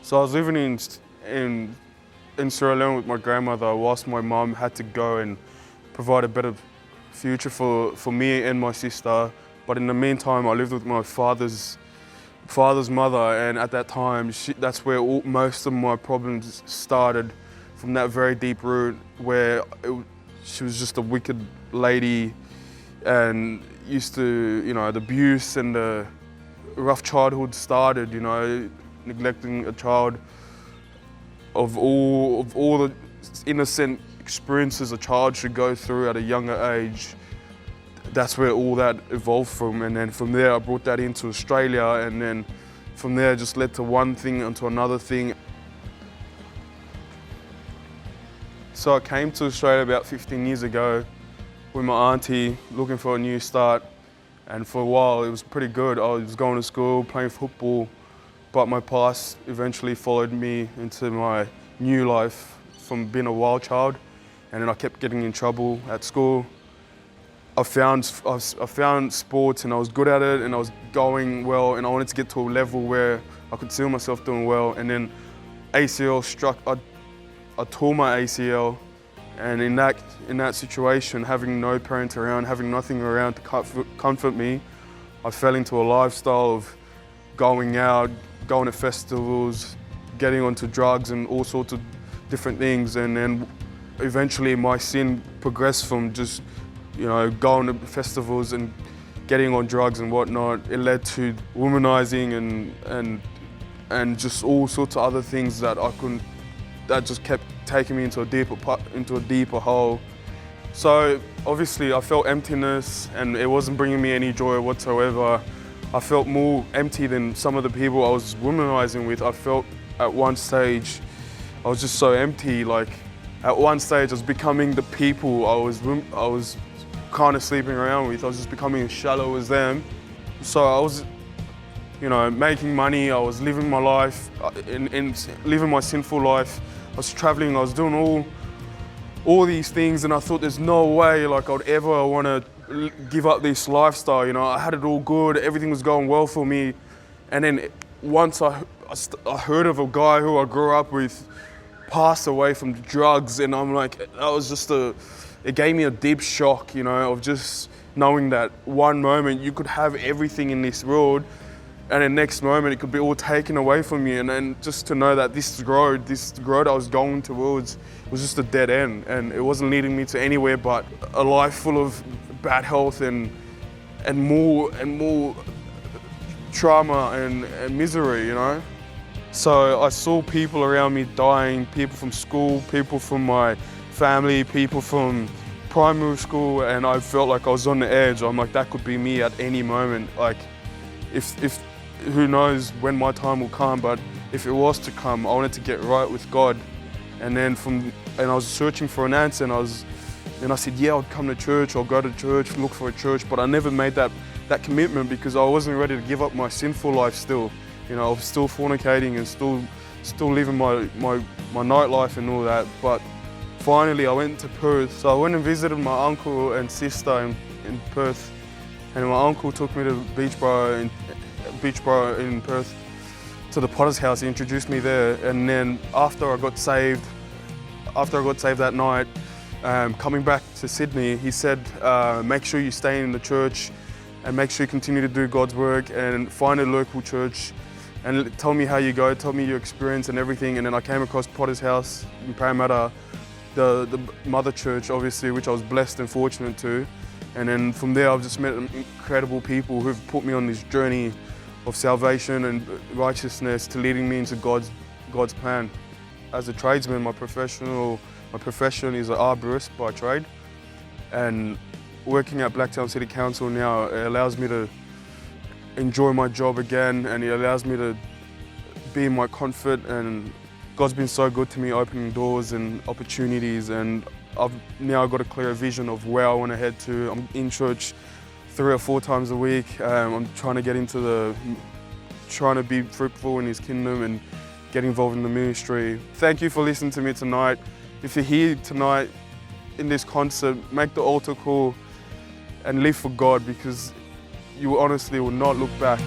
So I was living in Sierra Leone with my grandmother whilst my mum had to go and provide a better future for me and my sister. But in the meantime, I lived with my father's mother, and at that time, that's where most of my problems started, from that very deep root where she was just a wicked lady and used to, the abuse and the rough childhood started, neglecting a child of all the innocent experiences a child should go through at a younger age. That's where all that evolved from, and then from there I brought that into Australia, and then from there it just led to one thing onto another thing. So I came to Australia about 15 years ago with my auntie, looking for a new start, and for a while it was pretty good. I was going to school, playing football, but my past eventually followed me into my new life from being a wild child, and then I kept getting in trouble at school. I found sports and I was good at it and I was going well, and I wanted to get to a level where I could see myself doing well, and then ACL struck. I tore my ACL, and in that situation, having no parents around, having nothing around to comfort me, I fell into a lifestyle of going out, going to festivals, getting onto drugs and all sorts of different things, and then eventually my sin progressed from just going to festivals and getting on drugs and whatnot. It led to womanizing and just all sorts of other things that that just kept taking me into a deeper hole. So obviously I felt emptiness, and it wasn't bringing me any joy whatsoever. I felt more empty than some of the people I was womanizing with. I felt at one stage I was just so empty. Like at one stage I was becoming the people I was kind of sleeping around with. I was just becoming as shallow as them. So I was, making money. I was living my life, living my sinful life. I was traveling. I was doing all these things, and I thought there's no way like I'd ever want to give up this lifestyle. I had it all good. Everything was going well for me, and then once I heard of a guy who I grew up with passed away from drugs, and I'm like, that was just it gave me a deep shock, of just knowing that one moment you could have everything in this world, and the next moment it could be all taken away from you. And then just to know that this road I was going towards was just a dead end, and it wasn't leading me to anywhere but a life full of bad health and more trauma and misery, So I saw people around me dying, people from school, people from my family, people from primary school, and I felt like I was on the edge. I'm like, that could be me at any moment. Like, if who knows when my time will come, but if it was to come, I wanted to get right with God. And then I was searching for an answer, and I said, yeah, I'll come to church, I'll go to church, look for a church, but I never made that commitment because I wasn't ready to give up my sinful life still. I was still fornicating and still living my nightlife and all that. But finally I went to Perth. So I went and visited my uncle and sister in Perth, and my uncle took me to Beachboro in Perth, to the Potter's house. He introduced me there, and then after I got saved that night, coming back to Sydney, he said, make sure you stay in the church and make sure you continue to do God's work and find a local church and tell me how you go, tell me your experience and everything. And then I came across Potter's house in Parramatta, the mother church obviously, which I was blessed and fortunate to. And then from there I've just met incredible people who've put me on this journey of salvation and righteousness to leading me into God's plan. As a tradesman, my profession is an arborist by trade, and working at Blacktown City Council now, it allows me to enjoy my job again, and it allows me to be in my comfort. And God's been so good to me, opening doors and opportunities, and I've now got a clear vision of where I want to head to. I'm in church 3 or 4 times a week. I'm trying to get trying to be fruitful in His kingdom and get involved in the ministry. Thank you for listening to me tonight. If you're here tonight in this concert, make the altar call and live for God, because you honestly will not look back.